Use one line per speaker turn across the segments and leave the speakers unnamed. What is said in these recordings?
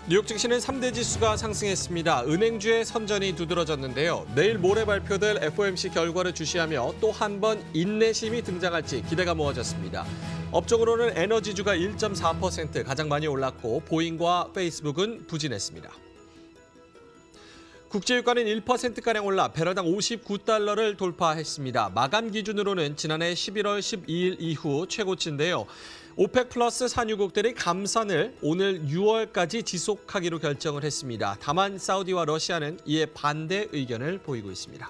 뉴욕 증시는 3대 지수가 상승했습니다. 은행주의 선전이 두드러졌는데요. 내일 모레 발표될 FOMC 결과를 주시하며 또 한 번 인내심이 등장할지 기대가 모아졌습니다. 업종으로는 에너지주가 1.4% 가장 많이 올랐고 보잉과 페이스북은 부진했습니다. 국제유가는 1%가량 올라 배럴당 59달러를 돌파했습니다. 마감 기준으로는 지난해 11월 12일 이후 최고치인데요. 오펙 플러스 산유국들이 감산을 오늘 6월까지 지속하기로 결정을 했습니다. 다만 사우디와 러시아는 이에 반대 의견을 보이고 있습니다.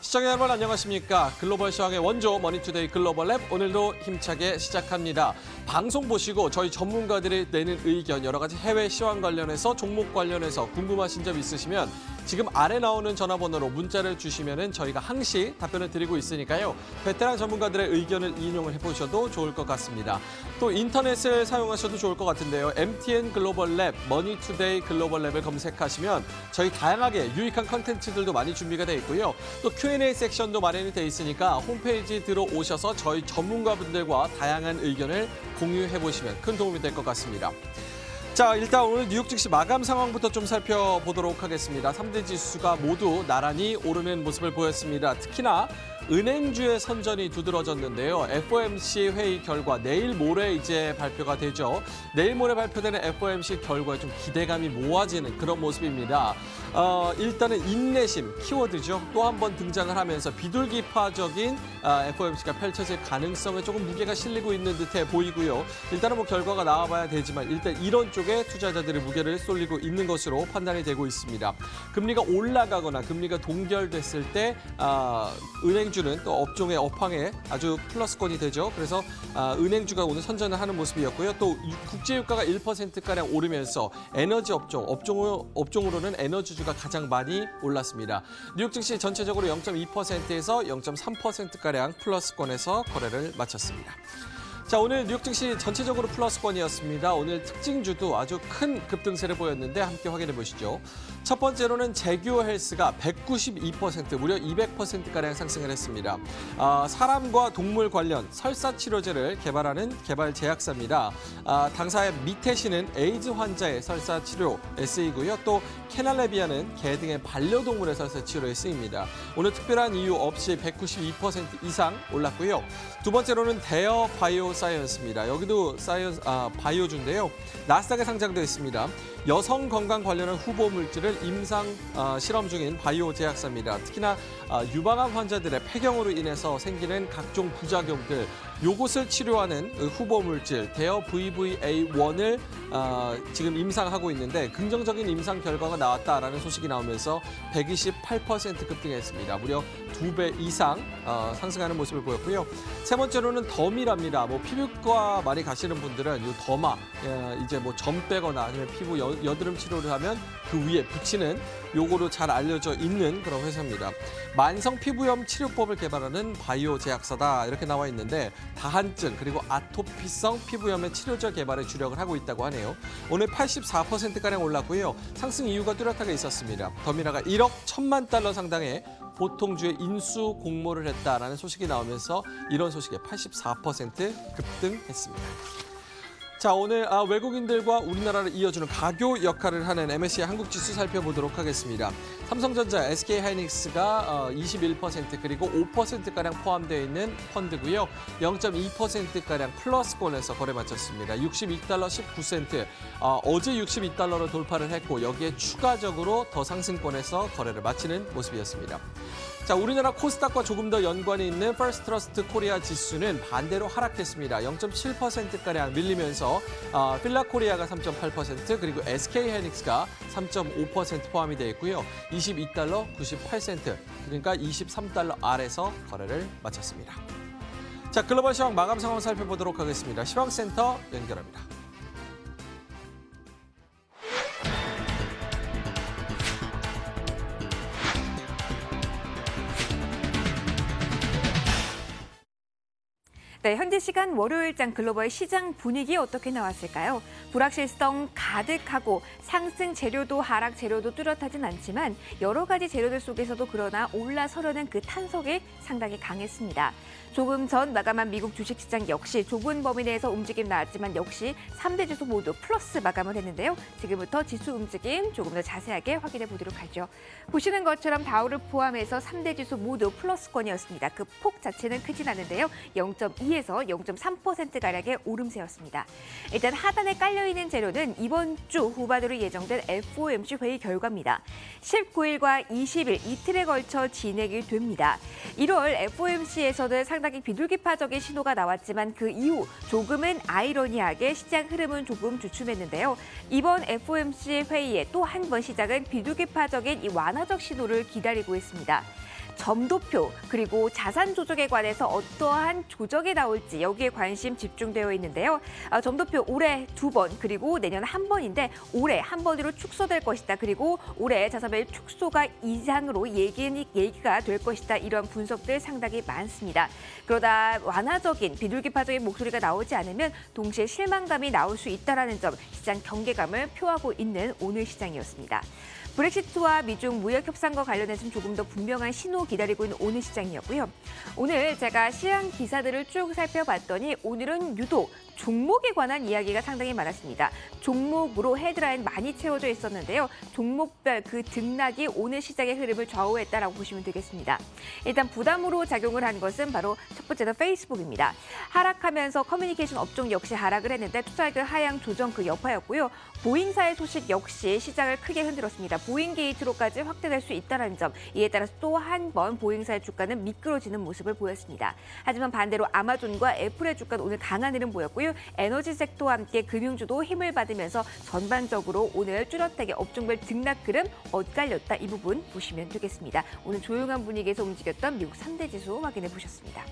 시청자 여러분 안녕하십니까. 글로벌 시황의 원조 머니투데이 글로벌랩 오늘도 힘차게 시작합니다. 방송 보시고 저희 전문가들이 내는 의견 여러 가지 해외 시황 관련해서 종목 관련해서 궁금하신 점 있으시면 지금 아래 나오는 전화번호로 문자를 주시면 저희가 항시 답변을 드리고 있으니까요. 베테랑 전문가들의 의견을 인용을 해보셔도 좋을 것 같습니다. 또 인터넷을 사용하셔도 좋을 것 같은데요. MTN 글로벌랩, 머니투데이 글로벌랩을 검색하시면 저희 다양하게 유익한 컨텐츠들도 많이 준비가 돼 있고요. 또 Q&A 섹션도 마련이 돼 있으니까 홈페이지 들어오셔서 저희 전문가분들과 다양한 의견을 공유해보시면 큰 도움이 될 것 같습니다. 자, 일단 오늘 뉴욕 증시 마감 상황부터 좀 살펴보도록 하겠습니다. 3대 지수가 모두 나란히 오르는 모습을 보였습니다. 특히나 은행주의 선전이 두드러졌는데요. FOMC 회의 결과 내일 모레 이제 발표가 되죠. 내일 모레 발표되는 FOMC 결과에 좀 기대감이 모아지는 그런 모습입니다. 일단은 인내심, 키워드죠. 또 한 번 등장을 하면서 비둘기파적인 FOMC가 펼쳐질 가능성에 조금 무게가 실리고 있는 듯해 보이고요. 일단은 뭐 결과가 나와봐야 되지만 일단 이런 쪽에 투자자들이 무게를 쏠리고 있는 것으로 판단이 되고 있습니다. 금리가 올라가거나 금리가 동결됐을 때 은행주는 또 업종의 업황에 아주 플러스권이 되죠. 그래서 은행주가 오늘 선전을 하는 모습이었고요. 또 국제유가가 1%가량 오르면서 에너지 업종으로는 에너지주가 가장 많이 올랐습니다. 뉴욕 증시 전체적으로 0.2%에서 0.3%가량 플러스권에서 거래를 마쳤습니다. 자, 오늘 뉴욕 증시 전체적으로 플러스권이었습니다. 오늘 특징주도 아주 큰 급등세를 보였는데 함께 확인해 보시죠. 첫 번째로는 제규어 헬스가 192%, 무려 200%가량 상승을 했습니다. 사람과 동물 관련 설사치료제를 개발하는 개발 제약사입니다. 당사의 미테시는 에이즈 환자의 설사치료에 쓰이고요. 또 케날레비아는 개 등의 반려동물의 설사치료에 쓰입니다. 오늘 특별한 이유 없이 192% 이상 올랐고요. 두 번째로는 데어 바이오 사이언스입니다. 여기도 바이오주인데요. 나스닥에 상장되어 있습니다. 여성 건강 관련한 후보 물질을 임상 실험 중인 바이오 제약사입니다. 특히나 유방암 환자들의 폐경으로 인해서 생기는 각종 부작용들, 요것을 치료하는 후보 물질 데어 VVA1을 지금 임상하고 있는데 긍정적인 임상 결과가 나왔다라는 소식이 나오면서 128% 급등했습니다. 무려 2배 이상 상승하는 모습을 보였고요. 세 번째로는 덤이랍니다. 뭐 피부과 많이 가시는 분들은 이 더마 이제 뭐 점 빼거나 아니면 피부 여드름 치료를 하면 그 위에 붙이는 요거로 잘 알려져 있는 그런 회사입니다. 만성 피부염 치료법을 개발하는 바이오 제약사다 이렇게 나와 있는데 다한증 그리고 아토피성 피부염의 치료제 개발에 주력을 하고 있다고 하네요. 오늘 84%가량 올랐고요. 상승 이유가 뚜렷하게 있었습니다. 더미라가 1억 1천만 달러 상당의 보통주의 인수 공모를 했다라는 소식이 나오면서 이런 소식에 84% 급등했습니다. 자, 오늘 외국인들과 우리나라를 이어주는 가교 역할을 하는 MSCI 한국지수 살펴보도록 하겠습니다. 삼성전자, SK하이닉스가 21% 그리고 5%가량 포함되어 있는 펀드고요. 0.2%가량 플러스권에서 거래 마쳤습니다. 62달러 19센트, 어제 62달러를 돌파를 했고 여기에 추가적으로 더 상승권에서 거래를 마치는 모습이었습니다. 자, 우리나라 코스닥과 조금 더 연관이 있는 퍼스트트러스트 코리아 지수는 반대로 하락했습니다. 0.7%가량 밀리면서 필라코리아가 3.8% 그리고 SK하이닉스가 3.5% 포함이 되어 있고요. 22달러 98센트 그러니까 23달러 아래서 거래를 마쳤습니다. 자, 글로벌 시황 마감 상황 살펴보도록 하겠습니다. 시황센터 연결합니다.
네, 현지 시간 월요일장 글로벌 시장 분위기 어떻게 나왔을까요? 불확실성 가득하고 상승 재료도 하락 재료도 뚜렷하진 않지만 여러 가지 재료들 속에서도 그러나 올라서려는 그 탄속이 상당히 강했습니다. 조금 전 마감한 미국 주식시장 역시 좁은 범위 내에서 움직임 나왔지만 역시 3대 지수 모두 플러스 마감을 했는데요. 지금부터 지수 움직임 조금 더 자세하게 확인해 보도록 하죠. 보시는 것처럼 다우를 포함해서 3대 지수 모두 플러스권이었습니다. 그 폭 자체는 크진 않은데요. 0.2에서 0.3%가량의 오름세였습니다. 일단 하단에 깔려있는 재료는 이번 주 후반으로 예정된 FOMC 회의 결과입니다. 19일과 20일 이틀에 걸쳐 진행이 됩니다. 1월 FOMC에서는 상당히 비둘기파적인 신호가 나왔지만 그 이후 조금은 아이러니하게 시장 흐름은 조금 주춤했는데요. 이번 FOMC 회의에 또 한 번 시장은 비둘기파적인 이 완화적 신호를 기다리고 있습니다. 점도표 그리고 자산 조정에 관해서 어떠한 조정이 나올지 여기에 관심 집중되어 있는데요. 점도표 올해 2번 그리고 내년 1번인데 올해 1번으로 축소될 것이다. 그리고 올해 자산의 축소가 이상으로 얘기가 될 것이다. 이런 분석들 상당히 많습니다. 그러다 완화적인 비둘기파적인 목소리가 나오지 않으면 동시에 실망감이 나올 수 있다는 점 시장 경계감을 표하고 있는 오늘 시장이었습니다. 브렉시트와 미중 무역 협상과 관련해서는 조금 더 분명한 신호 기다리고 있는 오늘 시장이었고요. 오늘 제가 시장 기사들을 쭉 살펴봤더니 오늘은 유독 종목에 관한 이야기가 상당히 많았습니다. 종목으로 헤드라인 많이 채워져 있었는데요. 종목별 그 등락이 오늘 시장의 흐름을 좌우했다라고 보시면 되겠습니다. 일단 부담으로 작용을 한 것은 바로 첫 번째는 페이스북입니다. 하락하면서 커뮤니케이션 업종 역시 하락을 했는데 투자액을 하향 조정 그 여파였고요. 보잉사의 소식 역시 시장을 크게 흔들었습니다. 보잉 게이트로까지 확대될 수 있다는 점, 이에 따라서 또 한 번 보잉사의 주가는 미끄러지는 모습을 보였습니다. 하지만 반대로 아마존과 애플의 주가는 오늘 강한 흐름 보였고요. 에너지 섹터와 함께 금융주도 힘을 받으면서 전반적으로 오늘 뚜렷하게 업종별 등락 흐름 엇갈렸다. 이 부분 보시면 되겠습니다. 오늘 조용한 분위기에서 움직였던 미국 3대 지수 확인해 보셨습니다.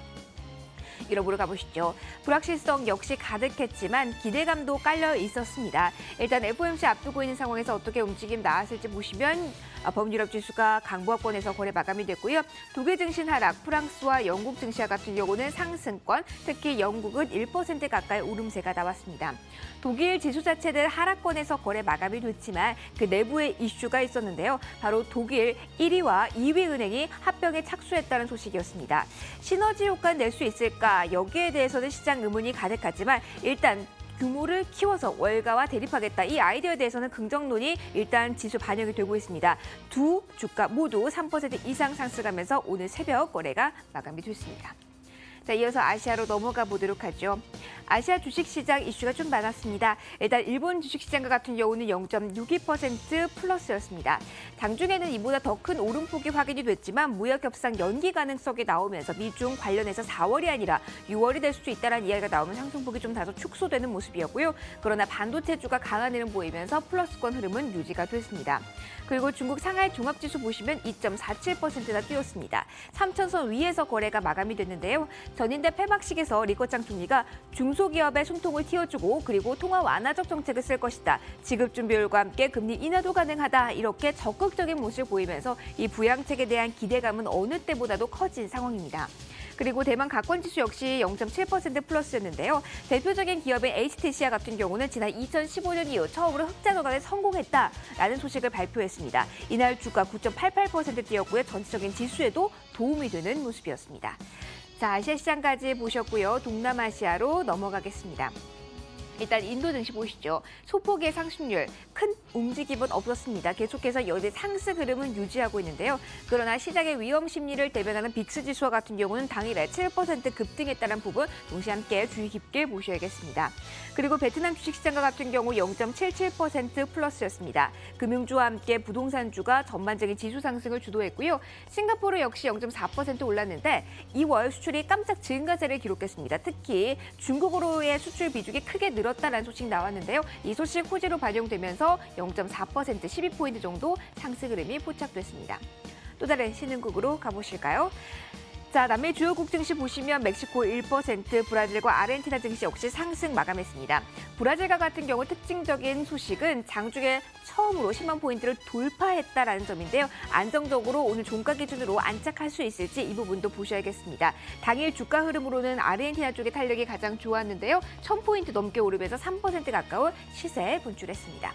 유럽으로 가보시죠. 불확실성 역시 가득했지만 기대감도 깔려 있었습니다. 일단 FOMC 앞두고 있는 상황에서 어떻게 움직임 나왔을지 보시면 범유럽 지수가 강보합권에서 거래 마감이 됐고요. 독일 증시 하락, 프랑스와 영국 증시와 같은 경우는 상승권, 특히 영국은 1% 가까이 오름세가 나왔습니다. 독일 지수 자체는 하락권에서 거래 마감이 됐지만 그 내부에 이슈가 있었는데요. 바로 독일 1위와 2위 은행이 합병에 착수했다는 소식이었습니다. 시너지 효과는 낼 수 있을까? 여기에 대해서는 시장 의문이 가득하지만 일단 규모를 키워서 월가와 대립하겠다. 이 아이디어에 대해서는 긍정론이 일단 지수 반영이 되고 있습니다. 두 주가 모두 3% 이상 상승하면서 오늘 새벽 거래가 마감이 됐습니다. 자, 이어서 아시아로 넘어가 보도록 하죠. 아시아 주식시장 이슈가 좀 많았습니다. 일단 일본 주식시장과 같은 경우는 0.62% 플러스였습니다. 장중에는 이보다 더 큰 오름폭이 확인이 됐지만 무역 협상 연기 가능성이 나오면서 미중 관련해서 4월이 아니라 6월이 될 수도 있다는 이야기가 나오면 상승폭이 좀 다소 축소되는 모습이었고요. 그러나 반도체주가 강한 흐름 보이면서 플러스권 흐름은 유지가 됐습니다. 그리고 중국 상하이 종합지수 보시면 2.47%나 뛰었습니다. 3,000선 위에서 거래가 마감이 됐는데요. 전인대 폐막식에서 리커창 총리가 중소기업의 숨통을 틔워주고 그리고 통화 완화적 정책을 쓸 것이다. 지급 준비율과 함께 금리 인하도 가능하다. 이렇게 적극적인 모습을 보이면서 이 부양책에 대한 기대감은 어느 때보다도 커진 상황입니다. 그리고 대만 가권지수 역시 0.7% 플러스였는데요. 대표적인 기업인 HTC와 같은 경우는 지난 2015년 이후 처음으로 흑자 전환에 성공했다라는 소식을 발표했습니다. 이날 주가 9.88% 뛰었고요. 전체적인 지수에도 도움이 되는 모습이었습니다. 자, 아시아 시장까지 보셨고요. 동남아시아로 넘어가겠습니다. 일단 인도 증시 보시죠. 소폭의 상승률, 큰 움직임은 없었습니다. 계속해서 여전히 상승 흐름은 유지하고 있는데요. 그러나 시장의 위험 심리를 대변하는 빅스 지수와 같은 경우는 당일에 7% 급등했다는 부분 동시에 함께 주의 깊게 보셔야겠습니다. 그리고 베트남 주식시장과 같은 경우 0.77% 플러스였습니다. 금융주와 함께 부동산주가 전반적인 지수 상승을 주도했고요. 싱가포르 역시 0.4% 올랐는데 2월 수출이 깜짝 증가세를 기록했습니다. 특히 중국으로의 수출 비중이 크게 늘었다는 소식 나왔는데요. 이 소식 호재로 반영되면서 0.4% 12포인트 정도 상승 흐름이 포착됐습니다. 또 다른 신흥국으로 가보실까요? 자, 남미 주요국 증시 보시면 멕시코 1%, 브라질과 아르헨티나 증시 역시 상승 마감했습니다. 브라질과 같은 경우 특징적인 소식은 장중에 처음으로 10만 포인트를 돌파했다라는 점인데요. 안정적으로 오늘 종가 기준으로 안착할 수 있을지 이 부분도 보셔야겠습니다. 당일 주가 흐름으로는 아르헨티나 쪽의 탄력이 가장 좋았는데요. 1000포인트 넘게 오르면서 3% 가까운 시세에 분출했습니다.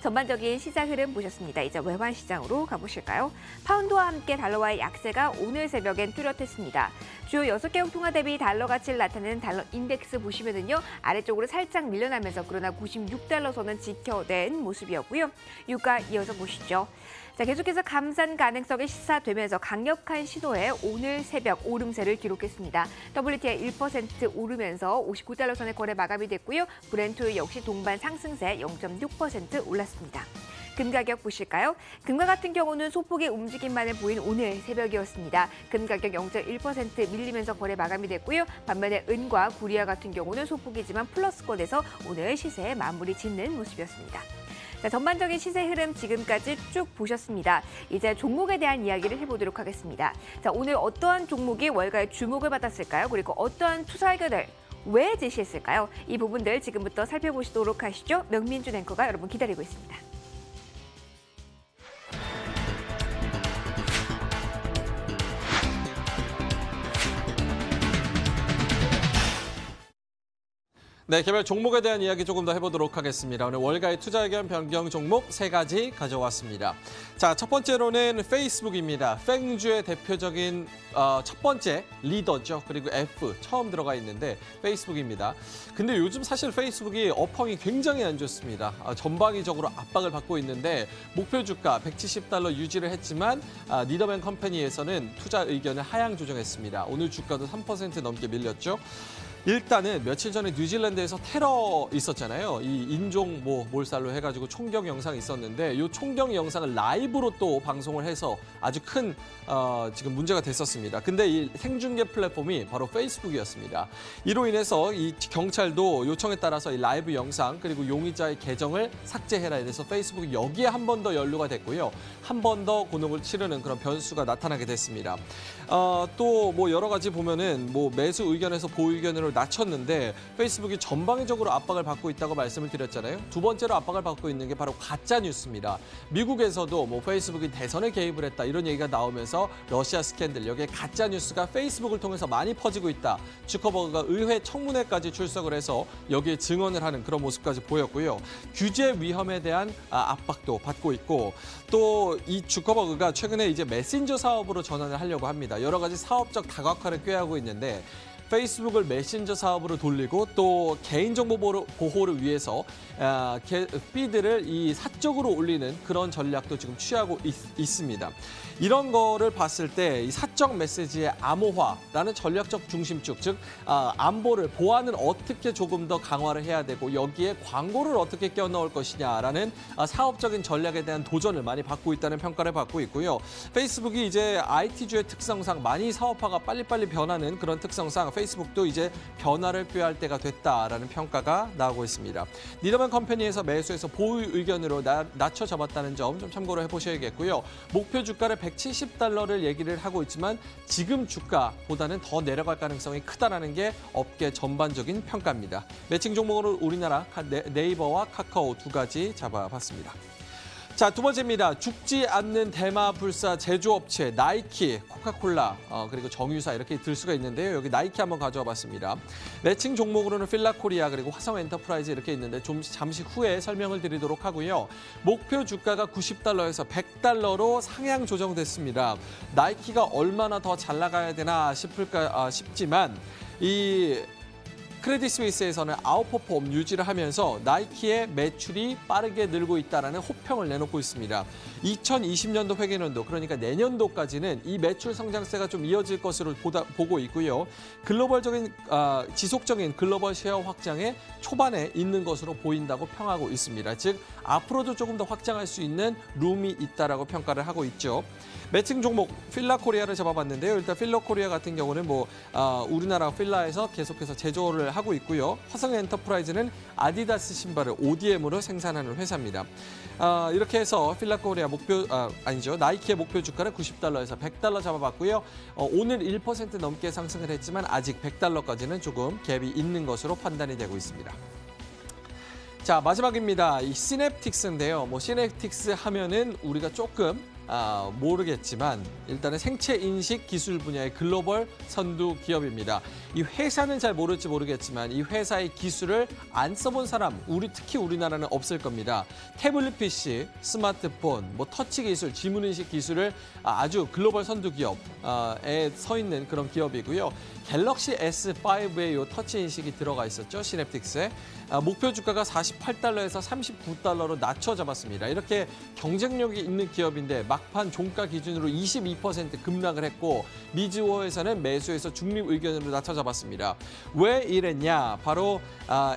전반적인 시장 흐름 보셨습니다. 이제 외환 시장으로 가보실까요? 파운드와 함께 달러와의 약세가 오늘 새벽엔 뚜렷했습니다. 주요 6개국 통화 대비 달러 가치를 나타내는 달러 인덱스 보시면은요. 아래쪽으로 살짝 밀려나면서 그러나 96달러 선은 지켜낸 모습이었고요. 유가 이어서 보시죠. 자, 계속해서 감산 가능성이 시사되면서 강력한 신호에 오늘 새벽 오름세를 기록했습니다. WTI 1% 오르면서 59달러 선의 거래 마감이 됐고요. 브렌트 역시 동반 상승세 0.6% 올랐습니다. 금 가격 보실까요? 금과 같은 경우는 소폭의 움직임만을 보인 오늘 새벽이었습니다. 금 가격 0.1% 밀리면서 거래 마감이 됐고요. 반면에 은과 구리와 같은 경우는 소폭이지만 플러스권에서 오늘 시세에 마무리 짓는 모습이었습니다. 자, 전반적인 시세 흐름 지금까지 쭉 보셨습니다. 이제 종목에 대한 이야기를 해보도록 하겠습니다. 자, 오늘 어떠한 종목이 월가의 주목을 받았을까요? 그리고 어떠한 투자 의견을 왜 제시했을까요? 이 부분들 지금부터 살펴보시도록 하시죠. 명민준 앵커가 여러분 기다리고 있습니다.
네, 개별 종목에 대한 이야기 조금 더 해보도록 하겠습니다. 오늘 월가의 투자 의견 변경 종목 3가지 가져왔습니다. 자, 첫 번째로는 페이스북입니다. 팽주의 대표적인 첫 번째 리더죠. 그리고 F 처음 들어가 있는데 페이스북입니다. 근데 요즘 사실 페이스북이 업황이 굉장히 안 좋습니다. 전방위적으로 압박을 받고 있는데 목표 주가 170달러 유지를 했지만 니더맨 컴퍼니에서는 투자 의견을 하향 조정했습니다. 오늘 주가도 3% 넘게 밀렸죠. 일단은 며칠 전에 뉴질랜드에서 테러 있었잖아요. 이 인종 몰살로 해가지고 총경 영상이 있었는데 이 총경 영상을 라이브로 또 방송을 해서 아주 큰 지금 문제가 됐었습니다. 근데 이 생중계 플랫폼이 바로 페이스북이었습니다. 이로 인해서 이 경찰도 요청에 따라서 이 라이브 영상 그리고 용의자의 계정을 삭제해라 이래서 페이스북이 여기에 한 번 더 연루가 됐고요. 한 번 더 곤혹을 치르는 그런 변수가 나타나게 됐습니다. 또 여러 가지 보면은 매수 의견에서 보유 의견으로 낮췄는데 페이스북이 전방위적으로 압박을 받고 있다고 말씀을 드렸잖아요. 두 번째로 압박을 받고 있는 게 바로 가짜 뉴스입니다. 미국에서도 페이스북이 대선에 개입을 했다 이런 얘기가 나오면서 러시아 스캔들 여기에 가짜 뉴스가 페이스북을 통해서 많이 퍼지고 있다. 주커버그가 의회 청문회까지 출석을 해서 여기에 증언을 하는 그런 모습까지 보였고요. 규제 위험에 대한 압박도 받고 있고 또 이 주커버그가 최근에 이제 메신저 사업으로 전환을 하려고 합니다. 여러 가지 사업적 다각화를 꾀하고 있는데 페이스북을 메신저 사업으로 돌리고 또 개인정보 보호를 위해서 피드를 이 사적으로 올리는 그런 전략도 지금 취하고 있습니다. 이런 거를 봤을 때 이 사적 메시지의 암호화라는 전략적 중심축, 즉 안보를 보안을 어떻게 조금 더 강화를 해야 되고 여기에 광고를 어떻게 껴넣을 것이냐라는 사업적인 전략에 대한 도전을 많이 받고 있다는 평가를 받고 있고요. 페이스북이 이제 IT주의 특성상 많이 사업화가 빨리빨리 변하는 그런 특성상 페이스북도 이제 변화를 꾀할 때가 됐다라는 평가가 나오고 있습니다. 니더맨 컴퍼니에서 매수해서 보유 의견으로 낮춰 잡았다는 점 좀 참고로 해보셔야겠고요. 목표 주가를 170달러를 얘기를 하고 있지만 지금 주가보다는 더 내려갈 가능성이 크다라는 게 업계 전반적인 평가입니다. 매칭 종목으로 우리나라 네이버와 카카오 두 가지 잡아봤습니다. 자, 두 번째입니다. 죽지 않는 대마불사 제조업체 나이키, 코카콜라, 그리고 정유사 이렇게 들 수가 있는데요. 여기 나이키 한번 가져와 봤습니다. 매칭 종목으로는 필라코리아 그리고 화성엔터프라이즈 이렇게 있는데 좀 잠시 후에 설명을 드리도록 하고요. 목표 주가가 90달러에서 100달러로 상향 조정됐습니다. 나이키가 얼마나 더 잘 나가야 되나 싶지만 이 크레딧 스위스에서는 아웃퍼폼 유지를 하면서 나이키의 매출이 빠르게 늘고 있다는 호평을 내놓고 있습니다. 2020년도 회계연도 그러니까 내년도까지는 이 매출 성장세가 좀 이어질 것으로 보고 있고요. 글로벌적인 지속적인 글로벌 셰어 확장에 초반에 있는 것으로 보인다고 평하고 있습니다. 즉 앞으로도 조금 더 확장할 수 있는 룸이 있다라고 평가를 하고 있죠. 매칭 종목 필라코리아를 잡아봤는데요. 일단 필라코리아 같은 경우는 우리나라 필라에서 계속해서 제조를 하고 있고요. 화성 엔터프라이즈는 아디다스 신발을 ODM으로 생산하는 회사입니다. 이렇게 해서 필라코리아 나이키의 목표 주가는 $90에서 $100 잡아봤고요. 오늘 1% 넘게 상승을 했지만 아직 $100까지는 조금 갭이 있는 것으로 판단이 되고 있습니다. 자, 마지막입니다. 이 시냅틱스인데요. 시냅틱스 하면은 우리가 조금 모르겠지만 일단은 생체 인식 기술 분야의 글로벌 선두 기업입니다. 이 회사는 잘 모를지 모르겠지만 이 회사의 기술을 안 써본 사람, 특히 우리나라는 없을 겁니다. 태블릿 PC, 스마트폰, 터치 기술, 지문 인식 기술을 아주 글로벌 선두 기업에 서 있는 그런 기업이고요. 갤럭시 S5에 이 터치 인식이 들어가 있었죠, 시냅틱스에. 목표 주가가 $48에서 $39로 낮춰 잡았습니다. 이렇게 경쟁력이 있는 기업인데 막판 종가 기준으로 22% 급락을 했고 미즈워에서는 매수해서 중립 의견으로 낮춰 잡았습니다. 왜 이랬냐? 바로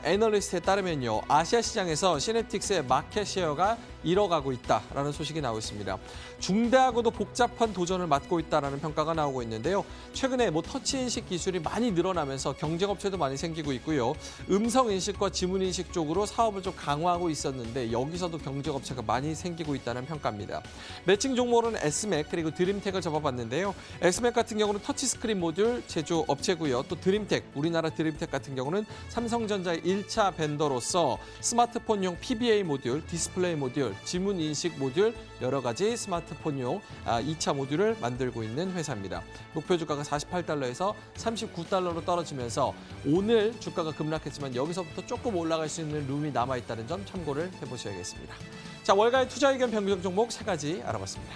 애널리스트에 따르면요. 아시아 시장에서 시냅틱스의 마켓 셰어가 잃어가고 있다라는 소식이 나오고 있습니다. 중대하고도 복잡한 도전을 맡고 있다라는 평가가 나오고 있는데요. 최근에 터치 인식 기술이 많이 늘어나면서 경쟁업체도 많이 생기고 있고요. 음성 인식과 지문 인식 쪽으로 사업을 좀 강화하고 있었는데 여기서도 경쟁업체가 많이 생기고 있다는 평가입니다. 매칭 종목으로는 S맥 그리고 드림텍을 잡아봤는데요. S맥 같은 경우는 터치 스크린 모듈 제조 업체고요. 또 드림텍, 우리나라 드림텍 같은 경우는 삼성전자의 1차 벤더로서 스마트폰용 PBA 모듈, 디스플레이 모듈, 지문 인식 모듈, 여러 가지 스마트폰용 2차 모듈을 만들고 있는 회사입니다. 목표 주가가 $48에서 $39로 떨어지면서 오늘 주가가 급락했지만 여기서부터 조금 올라갈 수 있는 룸이 남아있다는 점 참고를 해보셔야겠습니다. 자, 월가의 투자 의견 변경 종목 3가지 알아봤습니다.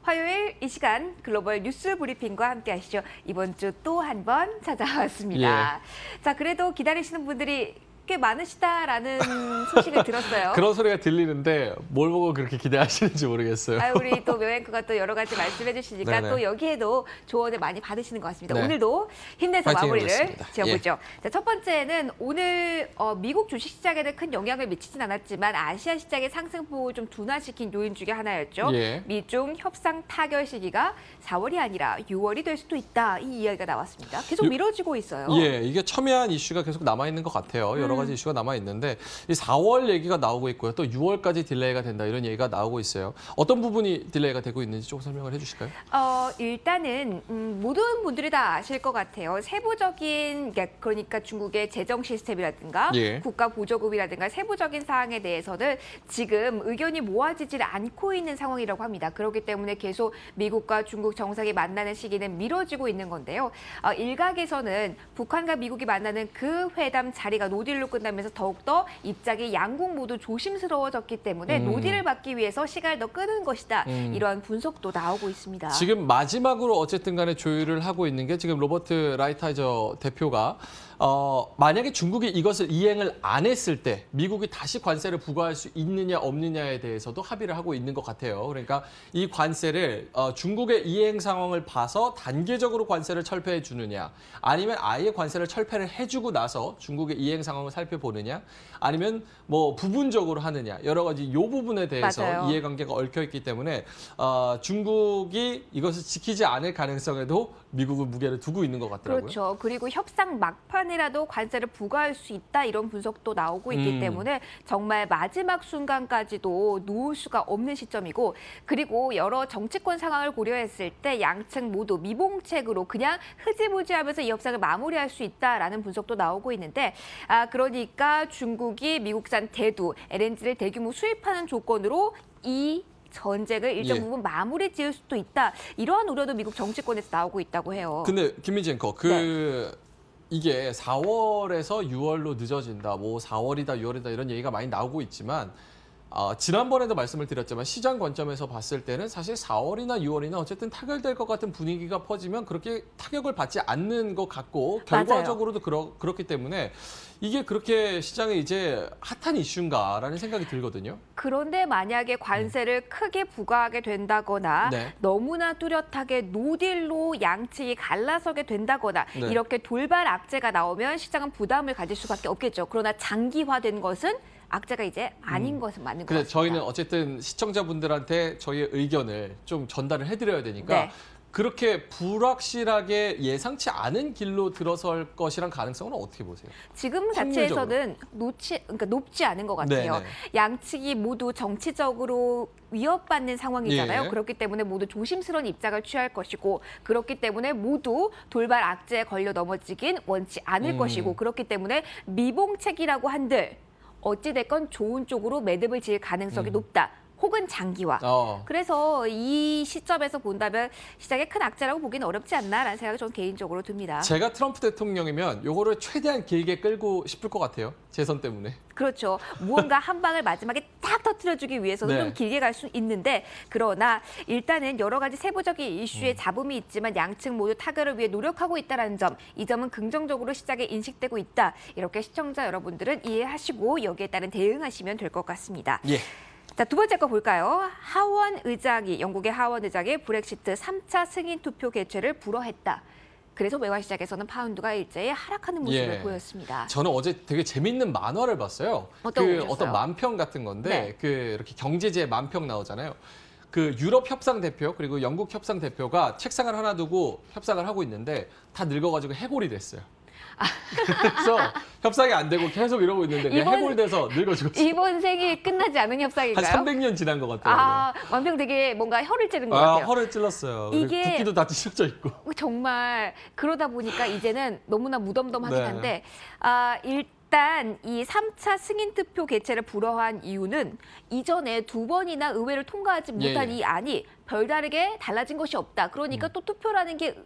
화요일 이 시간 글로벌 뉴스 브리핑과 함께 하시죠. 이번 주 또 한 번 찾아왔습니다. 자, 그래도 기다리시는 분들이 꽤 많으시다라는 소식을 들었어요.
그런 소리가 들리는데 뭘 보고 그렇게 기대하시는지 모르겠어요.
우리 또 묘앵커가 또 여러 가지 말씀해 주시니까
네네.
또 여기에도 조언을 많이 받으시는 것 같습니다.
네.
오늘도 힘내서
파이팅
마무리를
해보겠습니다.
지어보죠. 자, 첫 번째는 오늘 미국 주식시장에는 큰 영향을 미치진 않았지만 아시아 시장의 상승폭을 좀 둔화시킨 요인 중에 하나였죠.
예.
미중 협상 타결 시기가 4월이 아니라 6월이 될 수도 있다. 이 이야기가 나왔습니다. 계속 미뤄지고 있어요.
예, 이게 첨예한 이슈가 계속 남아있는 것 같아요. 여러 가지 이슈가 남아있는데 이 4월 얘기가 나오고 있고요. 또 6월까지 딜레이가 된다 이런 얘기가 나오고 있어요. 어떤 부분이 딜레이가 되고 있는지 조금 설명을 해주실까요?
일단은 모든 분들이 다 아실 것 같아요. 세부적인 그러니까 중국의 재정 시스템이라든가
예.
국가 보조금이라든가 세부적인 사항에 대해서는 지금 의견이 모아지질 않고 있는 상황이라고 합니다. 그렇기 때문에 계속 미국과 중국 정상이 만나는 시기는 미뤄지고 있는 건데요. 일각에서는 북한과 미국이 만나는 그 회담 자리가 노딜로 끝나면서 더욱더 입장이 양국 모두 조심스러워졌기 때문에 노딜을 받기 위해서 시간을 더 끄는 것이다. 이러한 분석도 나오고 있습니다.
지금 마지막으로 어쨌든 간에 조율을 하고 있는 게 지금 로버트 라이트하이저 대표가 만약에 중국이 이것을 이행을 안 했을 때 미국이 다시 관세를 부과할 수 있느냐 없느냐에 대해서도 합의를 하고 있는 것 같아요. 그러니까 이 관세를 중국의 이행 상황을 봐서 단계적으로 관세를 철폐해 주느냐 아니면 아예 관세를 철폐를 해주고 나서 중국의 이행 상황을 살펴보느냐 아니면 뭐 부분적으로 하느냐 여러 가지 이 부분에 대해서
맞아요.
이해관계가 얽혀 있기 때문에 중국이 이것을 지키지 않을 가능성에도 미국은 무게를 두고 있는 것 같더라고요.
그렇죠. 그리고 협상 막판이라도 관세를 부과할 수 있다 이런 분석도 나오고 있기 때문에 정말 마지막 순간까지도 놓을 수가 없는 시점이고 그리고 여러 정치권 상황을 고려했을 때 양측 모두 미봉책으로 그냥 흐지부지하면서 이 협상을 마무리할 수 있다라는 분석도 나오고 있는데 그러니까 중국이 미국산 대두, LNG를 대규모 수입하는 조건으로 이 전쟁을 일정
예.
부분 마무리 지을 수도 있다. 이러한 우려도 미국 정치권에서 나오고 있다고 해요.
근데 김민지 앵커, 이게 4월에서 6월로 늦어진다, 뭐 4월이다, 6월이다 이런 얘기가 많이 나오고 있지만 지난번에도 말씀을 드렸지만 시장 관점에서 봤을 때는 사실 4월이나 6월이나 어쨌든 타결될 것 같은 분위기가 퍼지면 그렇게 타격을 받지 않는 것 같고 결과적으로도 그렇기 때문에 이게 그렇게 시장에 이제 핫한 이슈인가라는 생각이 들거든요.
그런데 만약에 관세를 크게 부과하게 된다거나
네.
너무나 뚜렷하게 노딜로 양측이 갈라서게 된다거나
네.
이렇게 돌발 악재가 나오면 시장은 부담을 가질 수밖에 없겠죠. 그러나 장기화된 것은 악재가 이제 아닌 것은 맞는 것
근데
같습니다.
저희는 어쨌든 시청자분들한테 저희의 의견을 좀 전달을 해드려야 되니까
네.
그렇게 불확실하게 예상치 않은 길로 들어설 것이란 가능성은 어떻게 보세요?
지금 자체에서는 높지 않은 것 같아요.
네네.
양측이 모두 정치적으로 위협받는 상황이잖아요.
예.
그렇기 때문에 모두 조심스러운 입장을 취할 것이고 그렇기 때문에 모두 돌발 악재에 걸려 넘어지긴 원치 않을 것이고 그렇기 때문에 미봉책이라고 한들 어찌됐건 좋은 쪽으로 매듭을 지을 가능성이 높다. 혹은 장기화. 그래서 이 시점에서 본다면 시장에 큰 악재라고 보기는 어렵지 않나라는 생각이 저는 개인적으로 듭니다.
제가 트럼프 대통령이면 요거를 최대한 길게 끌고 싶을 것 같아요. 재선 때문에.
그렇죠. 무언가 한 방을 마지막에 딱 터뜨려주기 위해서는
네.
좀 길게 갈 수 있는데 그러나 일단은 여러 가지 세부적인 이슈에 잡음이 있지만 양측 모두 타결을 위해 노력하고 있다는 점, 이 점은 긍정적으로 시장에 인식되고 있다. 이렇게 시청자 여러분들은 이해하시고 여기에 따른 대응하시면 될 것 같습니다.
예.
자, 두 번째 거 볼까요? 영국의 하원 의장이 브렉시트 3차 승인 투표 개최를 불허했다. 그래서 외환 시장에서는 파운드가 일제히 하락하는 모습을 보였습니다.
저는 어제 되게 재밌는 만화를 봤어요.
어떤 거 보셨어요?
어떤 만평 같은 건데
네.
이렇게 경제지의 만평 나오잖아요. 그 유럽 협상 대표 그리고 영국 협상 대표가 책상을 하나 두고 협상을 하고 있는데 다 늙어가지고 해골이 됐어요. 그래서 협상이 안 되고 계속 이러고 있는데 그냥 해골돼서 늙어죽었어요.
이번 생이 끝나지 않은
한
협상인가요?
300년 지난 것 같아요.
완평 되게 뭔가 혀를 찌른 것 같아요.
허를 찔렀어요.
이게-
붓기도 다 찢어져 있고.
정말 그러다 보니까 이제는 너무나 무덤덤하긴
네.
한데 일단 이 3차 승인 투표 개최를 불허한 이유는 이전에 두 번이나 의회를 통과하지 못한
예.
이 안이 별다르게 달라진 것이 없다. 그러니까 또 투표라는 게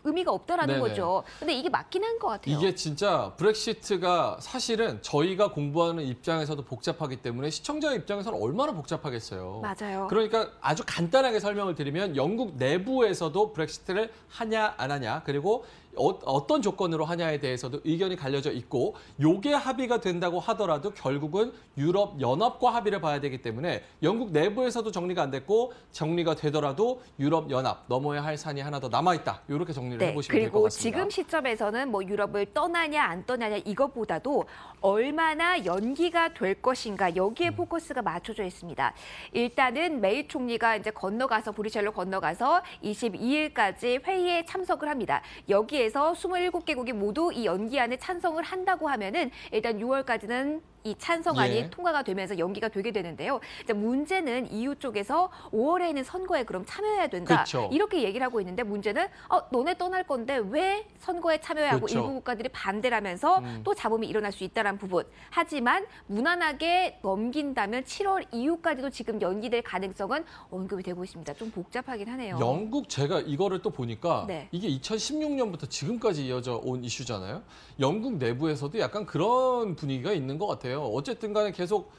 의미가 없다라는
네네.
거죠. 근데 이게 맞긴 한 것 같아요.
이게 진짜 브렉시트가 사실은 저희가 공부하는 입장에서도 복잡하기 때문에 시청자 입장에서는 얼마나 복잡하겠어요.
맞아요.
그러니까 아주 간단하게 설명을 드리면 영국 내부에서도 브렉시트를 하냐 안 하냐 그리고 어떤 조건으로 하냐에 대해서도 의견이 갈려져 있고 요게 합의가 된다고 하더라도 결국은 유럽 연합과 합의를 봐야 되기 때문에 영국 내부에서도 정리가 안 됐고 정리가 되더라도 유럽 연합 넘어야 할 산이 하나 더 남아 있다. 이렇게 정리를 해보시면 될 것
그리고
같습니다.
지금 시점에서는 뭐 유럽을 떠나냐 안 떠나냐 이것보다도 얼마나 연기가 될 것인가 여기에 포커스가 맞춰져 있습니다. 일단은 메이 총리가 이제 브뤼셀로 건너가서 22일까지 회의에 참석을 합니다. 여기에서 27개국이 모두 이 연기안에 찬성을 한다고 하면은 일단 6월까지는 이 찬성안이
예.
통과가 되면서 연기가 되게 되는데요. 이제 문제는 EU 쪽에서 5월에는 선거에 그럼 참여해야 된다.
그쵸.
이렇게 얘기를 하고 있는데 문제는 너네 떠날 건데 왜 선거에 참여해야 하고
그쵸.
일부 국가들이 반대를 하면서 또 잡음이 일어날 수 있다는 부분. 하지만 무난하게 넘긴다면 7월 이후까지도 지금 연기될 가능성은 언급이 되고 있습니다. 좀 복잡하긴 하네요.
영국 제가 이거를 또 보니까
네.
이게 2016년부터 지금까지 이어져 온 이슈잖아요. 영국 내부에서도 약간 그런 분위기가 있는 것 같아요. 어쨌든 간에 계속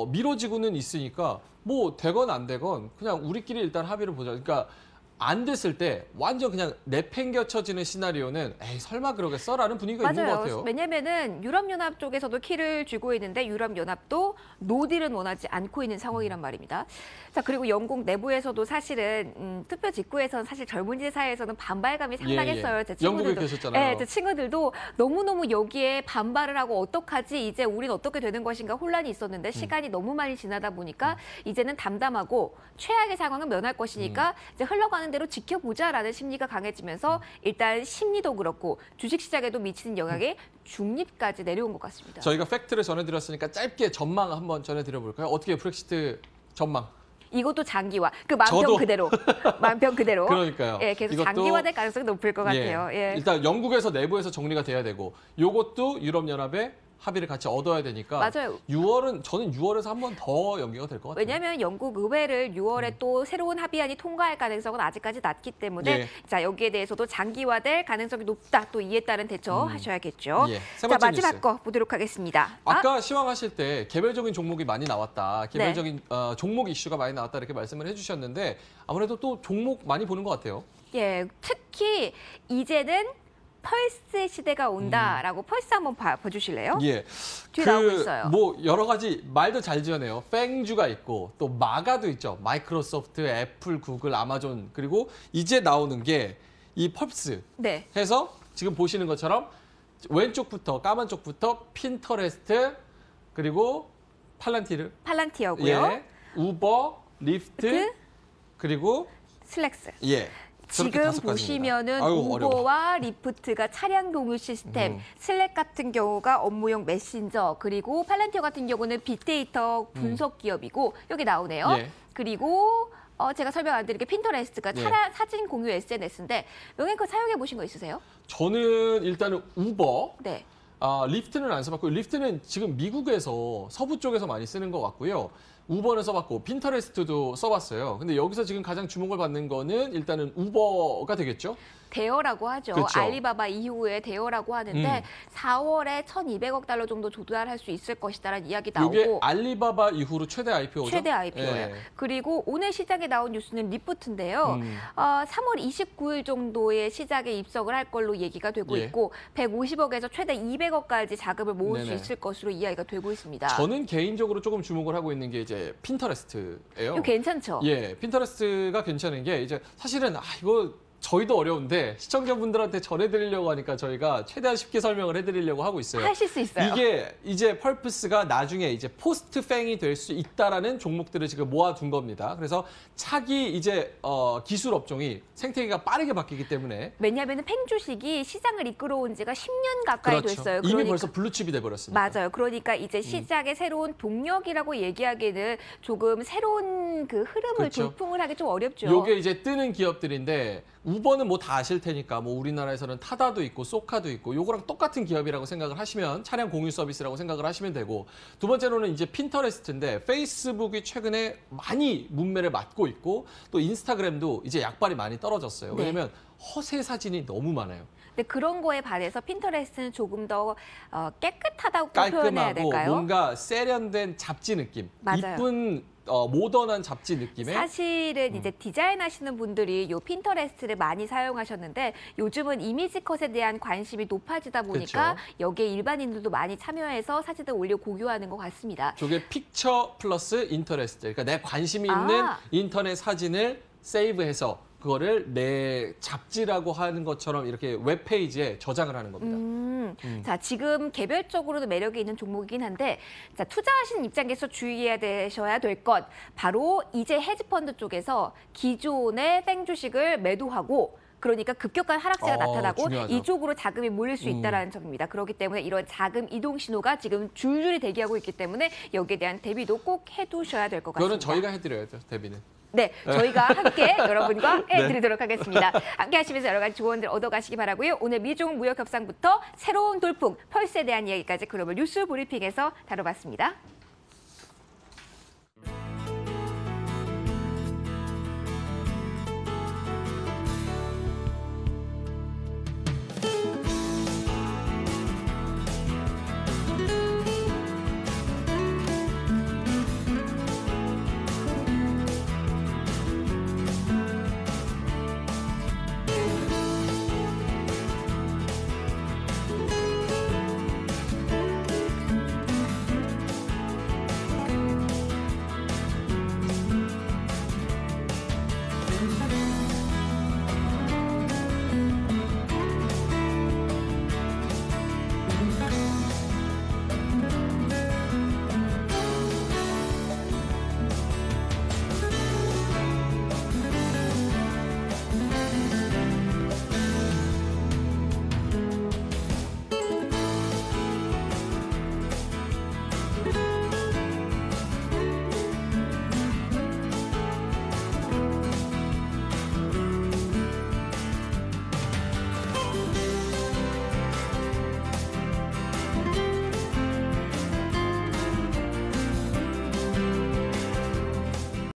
미뤄지고는 있으니까 뭐 되건 안 되건 그냥 우리끼리 일단 합의를 보자. 그러니까 안 됐을 때 완전 그냥 내팽겨쳐지는 시나리오는 에이 설마 그러겠어라는 분위기가 있는 것 같아요.
왜냐면은 유럽연합 쪽에서도 키를 쥐고 있는데 유럽연합도 노딜은 원하지 않고 있는 상황이란 말입니다. 자, 그리고 영국 내부에서도 사실은 투표 직후에서는 사실 젊은이들 사이에서는 반발감이 상당했어요. 제
영국에
친구들도.
계셨잖아요.
네, 제 친구들도 너무너무 여기에 반발을 하고 어떡하지? 이제 우린 어떻게 되는 것인가 혼란이 있었는데 시간이 너무 많이 지나다 보니까 이제는 담담하고 최악의 상황은 면할 것이니까 이제 흘러가는 말씀하신 대로 지켜보자라는 심리가 강해지면서 일단 심리도 그렇고 주식시장에도 미치는 영향이 중립까지 내려온 것 같습니다.
저희가 팩트를 전해드렸으니까 짧게 전망 한번 전해드려볼까요? 어떻게 브렉시트 전망?
이것도 장기화, 그 만평
저도.
그대로, 만평 그대로.
그러니까요.
예, 계속
이것도,
장기화될 가능성이 높을 것 같아요. 예.
일단 영국에서 내부에서 정리가 돼야 되고 요것도 유럽연합의 합의를 같이 얻어야 되니까
맞아요.
6월은 저는 6월에서 한 번 더 연기가 될 것 같아요.
왜냐하면 영국 의회를 6월에 또 새로운 합의안이 통과할 가능성은 아직까지 낮기 때문에
예.
자 여기에 대해서도 장기화될 가능성이 높다. 또 이에 따른 대처하셔야겠죠.
예. 세
자
번째
마지막
뉴스.
거 보도록 하겠습니다.
아까 시황하실 때 개별적인 종목이 많이 나왔다. 개별적인 종목 이슈가 많이 나왔다 이렇게 말씀을 해주셨는데 아무래도 또 종목 많이 보는 것 같아요.
예, 특히 이제는 펄스의 시대가 온다라고 펄스 한번 봐주실래요?
예.
뒤에 나오고 있어요.
뭐 여러 가지 말도 잘 지어내요. 팽주가 있고 또 마가도 있죠. 마이크로소프트, 애플, 구글, 아마존 그리고 이제 나오는 게 이 펄스
네.
해서 지금 보시는 것처럼 왼쪽부터 까만 쪽부터 핀터레스트 그리고
팔란티어고요.
예, 우버, 리프트 그리고
슬랙스.
예. 그렇게
지금
5가지입니다.
보시면은
아유, 어려워.
우버와 리프트가 차량 공유 시스템, 슬랙 같은 경우가 업무용 메신저, 그리고 팔란티어 같은 경우는 빅데이터 분석 기업이고 여기 나오네요.
예.
그리고 제가 설명 안 드린 게 핀터레스트가
예.
사진 공유 SNS인데 명예껏 사용해 보신 거 있으세요?
저는 일단은 우버,
네.
리프트는 안 써봤고 리프트는 지금 미국에서 서부 쪽에서 많이 쓰는 것 같고요. 우버는 써봤고 핀터레스트도 써봤어요. 근데 여기서 지금 가장 주목을 받는 거는 일단은 우버가 되겠죠?
대여라고 하죠.
그렇죠.
알리바바 이후에 대여라고 하는데 4월에 1,200억 달러 정도 조달할 수 있을 것이다라는 이야기
이게
나오고
알리바바 이후로 최대 IPO죠?
최대 IPO예요.
예.
그리고 오늘 시장에 나온 뉴스는 리프트인데요. 3월 29일 정도에 시장에 입성을 할 걸로 얘기가 되고
예.
있고 150억에서 최대 200억까지 자금을 모을 수
네네.
있을 것으로 이야기가 되고 있습니다.
저는 개인적으로 조금 주목을 하고 있는 게 이제 핀터레스트예요.
이거 괜찮죠?
예, 핀터레스트가 괜찮은 게 이제 사실은 이거 저희도 어려운데 시청자분들한테 전해드리려고 하니까 저희가 최대한 쉽게 설명을 해드리려고 하고 있어요.
하실 수 있어요.
이게 이제 펄프스가 나중에 이제 포스트 팽이 될 수 있다라는 종목들을 지금 모아둔 겁니다. 그래서 차기 이제 기술 업종이 생태계가 빠르게 바뀌기 때문에
왜냐하면 팽주식이 시장을 이끌어온 지가 10년 가까이
그렇죠.
됐어요.
이미 벌써 블루칩이 돼버렸으니까.
맞아요. 그러니까 이제 시장의 새로운 동력이라고 얘기하기는 조금 새로운 그 흐름을
그렇죠.
돌풍을 하기 좀 어렵죠.
요게 이제 뜨는 기업들인데 우버는 뭐 다 아실 테니까 뭐 우리나라에서는 타다도 있고 소카도 있고 요거랑 똑같은 기업이라고 생각을 하시면 차량 공유 서비스라고 생각을 하시면 되고 두 번째로는 이제 핀터레스트인데 페이스북이 최근에 많이 문매를 맞고 있고 또 인스타그램도 이제 약발이 많이 떨어졌어요.
네.
왜냐면 허세 사진이 너무 많아요.
근데 그런 거에 반해서 핀터레스트는 조금 더 깨끗하다고 표현해야
깔끔하고
될까요?
뭔가 세련된 잡지 느낌,
맞아요.
이쁜 모던한 잡지 느낌의
사실은 이제 디자인 하시는 분들이 요 핀터레스트를 많이 사용하셨는데 요즘은 이미지 컷에 대한 관심이 높아지다 보니까
그렇죠.
여기에 일반인들도 많이 참여해서 사진을 올려 공유하는 것 같습니다.
저게 픽처 플러스 인터레스트. 그러니까 내 관심이 있는 인터넷 사진을 세이브해서 그거를 내 잡지라고 하는 것처럼 이렇게 웹페이지에 저장을 하는 겁니다.
자, 지금 개별적으로도 매력이 있는 종목이긴 한데 자, 투자하시는 입장에서 주의해야 되셔야 될 것 바로 이제 헤지펀드 쪽에서 기존의 땡 주식을 매도하고 그러니까 급격한 하락세가 나타나고
중요하죠.
이쪽으로 자금이 몰릴 수 있다는 점입니다. 그렇기 때문에 이런 자금 이동 신호가 지금 줄줄이 대기하고 있기 때문에 여기에 대한 대비도 꼭 해두셔야 될 것 같습니다.
그거는 저희가 해드려야죠, 대비는.
네, 저희가 함께 여러분과 해드리도록 하겠습니다. 함께 하시면서 여러 가지 조언들 얻어가시기 바라고요. 오늘 미중 무역 협상부터 새로운 돌풍, 펄스에 대한 이야기까지 글로벌 뉴스 브리핑에서 다뤄봤습니다.